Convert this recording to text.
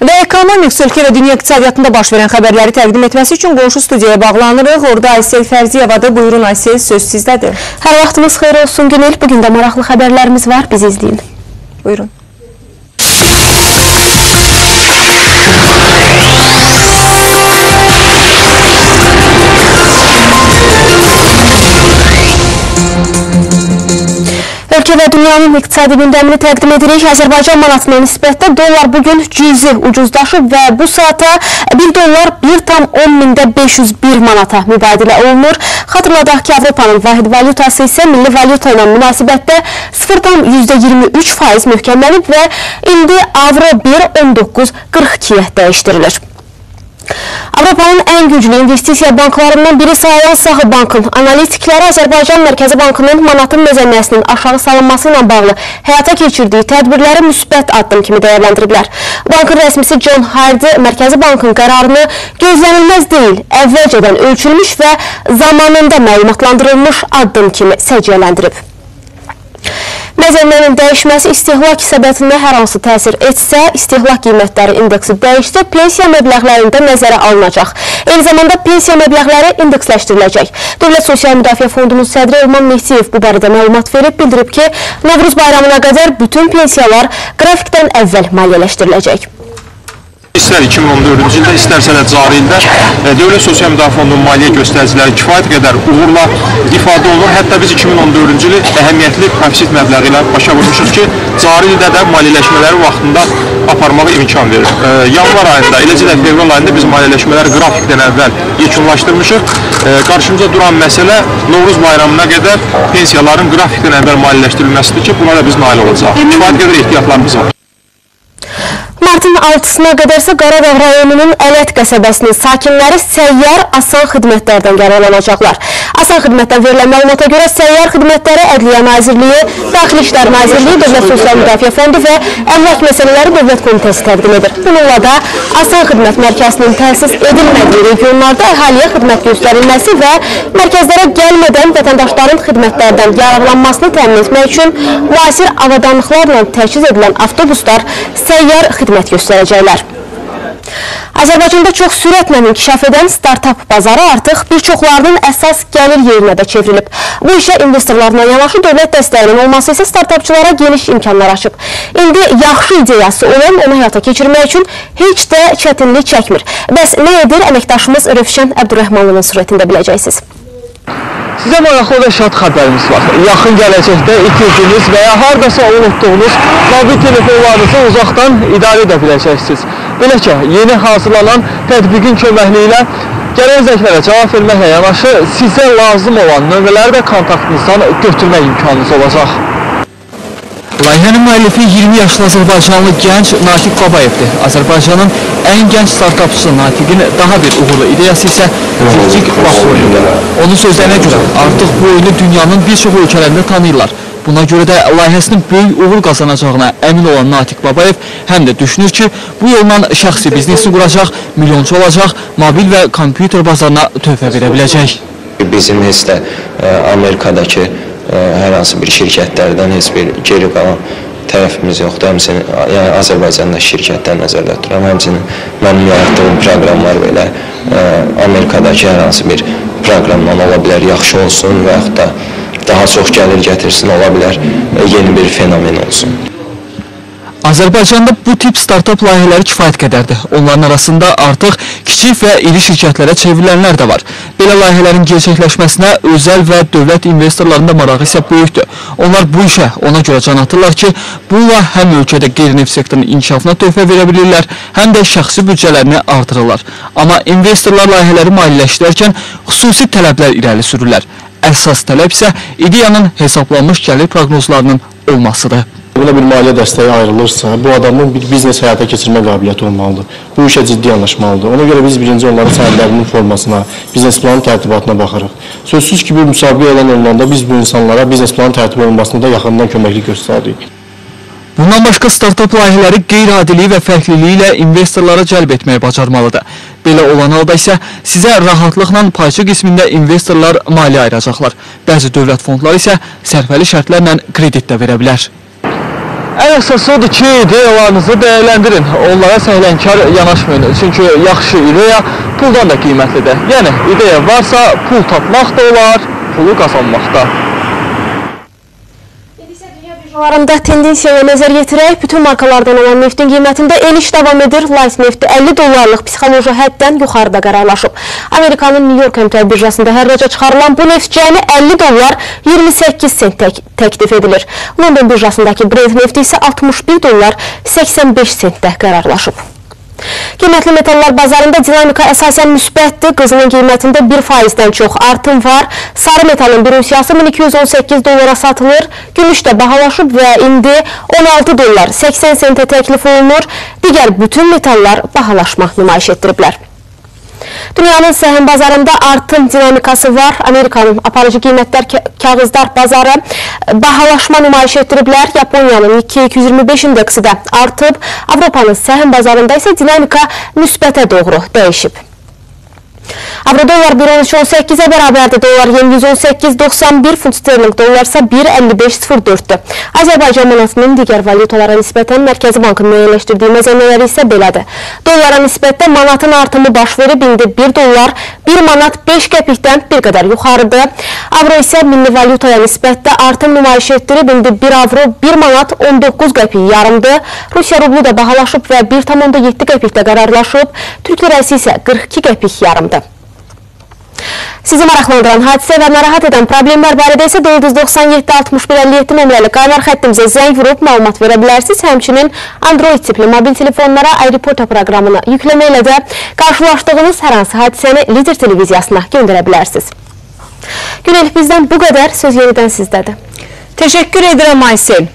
Və ekonomik, ölkə və dünya iqtisadiyyatında baş verən xəbərləri təqdim etməsi üçün qonşu studiyaya bağlanırıq. Orada Aysel Fərziyevadır. Buyurun Aysel, söz sizdədir. Hər vaxtımız xeyir olsun Günel. Bugün də maraqlı xəbərlərimiz var. Bizi izləyin. Buyurun. Ölkə və dünyanın iqtisadi gündəmini təqdim edirik. Azərbaycan manatına nisbətdə dollar bugün cüzi ucuzlaşıb və bu saata 1 dollar 1,10,501 manata mübadilə olunur. Xatırladaq ki, Avropanın vahid valyutası isə milli valyuta ilə münasibətdə 0,23% möhkəmlənib və indi avro 1,1942-yə dəyişdirilir. Avropanın ən güclü investisiya banklarından biri sayılan Sahib Bankın analitikləri Azərbaycan Mərkəzi Bankının manatın məzənnəsinin aşağı salınması ilə bağlı həyata keçirdiyi tədbirləri müsbət addım kimi dəyərləndiriblər. Bankın rəsmisi John Hardy Mərkəzi Bankın qərarını gözlənilməz deyil, əvvəlcədən ölçülmüş və zamanında məlumatlandırılmış addım kimi səciyyələndirib. Məzənnənin dəyişməsi istehlak səbətinə hər hansı təsir etsə, istehlak qiymətləri indeksi dəyişsə, pensiya məbləğlərində nəzərə alınacaq. Eyni zamanda pensiya məbləğləri indeksləşdiriləcək. Dövlət Sosial Müdafiə Fondunun sədri Elman Mehdiyev bu barədə məlumat verib, bildirib ki, Novruz bayramına qədər bütün pensiyalar qrafikdən əvvəl maliyyələşdiriləcək. İstər 2014-cü ildə, istərsə də cari ildə Dövlət Sosial Müdafiə Fondunun maliyyə göstəriciləri kifayət qədər uğurla ifadə olunur. Hətta biz 2014-cü ili əhəmiyyətli profit məbləği ilə başa vurmuşuz ki, cari ildə də maliyyələşmələri vaxtında aparmağa imkan verir. Yanvar ayında, eləcə də fevral ayında biz maliyyələşmələri qrafikdən əvvəl yekunlaşdırmışıq. Qarşımıza duran məsələ Novruz bayramına qədər pensiyaların qrafikdən əvvəl maliyyələşdirilməsidir ki, buna da biz nail olacaq. Kifayət qədər ehtiyatlarımız var. Martın 6-sına qədərsə Qaradağ rayonunun Ələt qəsəbəsinin sakinləri səyyar asan xidmətlərdən yararlanacaqlar. Asan xidmətdən verilən məlumata görə səyyar xidmətləri Ədliyyə Nazirliyi, Daxili İşlər Nazirliyi, Dövlət Sosial Müdafiə Fondu və Əmlak Məsələləri Dövlət Komitəsi təqdim edir. Bununla da asan xidmət mərkəzinin təsis edilmədiyi regionlarda əhaliyə xidmət göstərilməsi və mərkəzlərə gəlmədən vətəndaşların xidmətlərdən yararlanmasını təmin etmək üçün müasir avadanlıqlarla təchiz edilən avtobuslar səyyar xidmət göstərəcəklər. Azərbaycanda çox sürətlə inkişaf edən startap bazarı artıq bir çoxlarının əsas gəlir yerinə də çevrilib. Bu işə investorlarla yanaşı dövlət dəstəyinin olması isə startapçılara geniş imkanlar açıb. İndi yaxşı ideyası olan onu həyata keçirmək üçün heç də çətinlik çəkmir. Bəs nə edir əməkdaşımız Rövşən Əbdurrəhmanlının surətində biləcəksiniz. Sizə maraqlı və şad xəbərimiz var. Yaxın gələcəkdə itirdiyiniz və ya haradasa unutduğunuz mobil telefonlarınızı uzaqdan idarə edə biləcəksiniz. Belə ki, yeni hazırlanan tətbiqin köməkliyi ilə gələn zənglərə cavab verməklə yanaşı sizə lazım olan nömrələri də kontaktınızdan götürmək imkanınız olacaq. Layihənin müəllifi 20 yaşlı Azərbaycanlı gənc Natiq Babayevdir. Azərbaycanın ən gənc startapçısı Natiqin daha bir uğurlu ideyası isə Cikcik Bax oyunudur. Onun sözlərinə görə artıq bu oyunu dünyanın bir çox ölkələrində tanıyırlar. Buna görə də layihəsinin böyük uğur qazanacağına əmin olan Natiq Babayev həm də düşünür ki, bu yolla şəxsi biznesini quracaq, milyonçu olacaq, mobil və kompüter bazarına töhfə verə biləcək. Bizim heç də Amerikadakı hər hansı bir şirkətlərdən heç bir geri qalan tərəfimiz yoxdur. Həmçinin yəni Azərbaycandakı şirkətlər nəzərdə tuturam. Həmçinin mənim yaratdığım proqramlar belə Amerikadakı hər hansı bir proqramdan ola bilər yaxşı olsun və yaxud da daha çox gəlir gətirsin, ola bilər yeni bir fenomen olsun. Azərbaycanda bu tip startap layihələri kifayət qədərdir. Onların arasında artıq kiçik və iri şirkətlərə çevrilənlər də var. Belə layihələrin gerçəkləşməsinə özəl və dövlət investorlarının da marağı isə böyükdür. Onlar bu işə ona görə can atırlar ki, bununla həm ölkədə qeyri-neft sektorunun inkişafına töhfə verə bilirlər, həm də şəxsi büdcələrini artırırlar. Amma investorlar layihələri maliyyələşdirərkən xüsusi tələblər irəli sürürlər. Əsas tələb isə ideyanın hesablanmış gəlir proqnozlarının olmasıdır. Buna bir maliyyə dəstəyi ayrılırsa, bu adamın bir biznes həyata keçirmə qabiliyyəti olmalıdır. Bu işə ciddi yanaşmalıdır. Ona görə biz birinci onların sənədlərinin formasına, biznes planın tərtibatına baxırıq. Sözsüz ki, bir müsabiqə elan olunanda biz bu insanlara biznes planın tərtib olunmasında da yaxından köməklik göstəririk. Bundan başqa startap layihələri qeyri-adiliyi və fərqliliyi ilə investorlara cəlb etməyi bacarmalıdır. Belə olan halda isə sizə rahatlıqla payçı qismində investorlar maliyyə ayıracaqlar. Bəzi dövlət fondları isə sərfəli şərtlərlə kredit də verə bilər. Ən əsası odur ki, ideyalarınızı dəyərləndirin. Onlara səhlənkar yanaşmayın. Çünki yaxşı ideya puldan da qiymətlidir. Yəni, ideya varsa pul tapmaq da olar, pulu qazanmaq da. Birjalarında tendensiyaya nəzər yetirək, bütün markalardan olan neftin qiymətində eniş davam edir. Light nefti 50 dollarlıq psixoloji həddən yuxarıda qərarlaşıb. Amerikanın New York əmtəl birjasında hərraca çıxarılan bu neft cəmi 50 dollar 28 sent təklif edilir. London birjasındakı Brent nefti isə 61 dollar 85 sentdə qərarlaşıb. Qiymətli metallar bazarında dinamika əsasən müsbətdir. Qızılın qiymətində 1%-dən çox artım var. Sarı metalın bir unsiyası 1218 dollara satılır. Gümüş də bahalaşıb və indi 16 dollar 80 sentə təklif olunur. Digər bütün metallar bahalaşma nümayiş etdiriblər. Dünyanın səhəm bazarında artım dinamikası var. Amerikanın aparıcı qiymətlər kağızlar bazarı bahalaşma nümayiş etdiriblər. Yaponiyanın Nikkei 225 indeksi də artıb. Avropanın səhəm bazarında isə dinamika müsbətə doğru dəyişib. Avro-dollar 1.13.18-ə bərabərdir. Dollar 118.91, funt sterling dollarsa 1.55.04-dür. Azərbaycan manatının digər valyutalara nisbətən Mərkəzi Bankın müəyyənləşdirdiyi məzənnələri isə belədir. Dollara nisbətdə manatın artımı baş verib, indi 1 dollar 1 manat 5 qəpikdən bir qədər yuxarıdır. Avro isə milli valyutaya nisbətdə artım nümayiş etdirib, indi 1 avro 1 manat 19 qəpik yarımdır. Rusiya rublu da bahalaşıb və 1,7 qəpikdə qərarlaşıb. Türk lirəsi isə 42 qəpik yarımdır. Sizi maraqlandıran hadisə və narahat edən problemlər barədə isə 497-61-57 nömrəli qaynar xəttimizə zəng vurub məlumat verə bilərsiniz. Həmçinin Android tipli mobil telefonlara iReporter proqramını yükləməklə də qarşılaşdığınız hər hansı hadisəni Lider televiziyasına göndərə bilərsiniz. Günel, bizdən bu qədər. Söz yenidən sizdədir. Təşəkkür edirəm Aysel.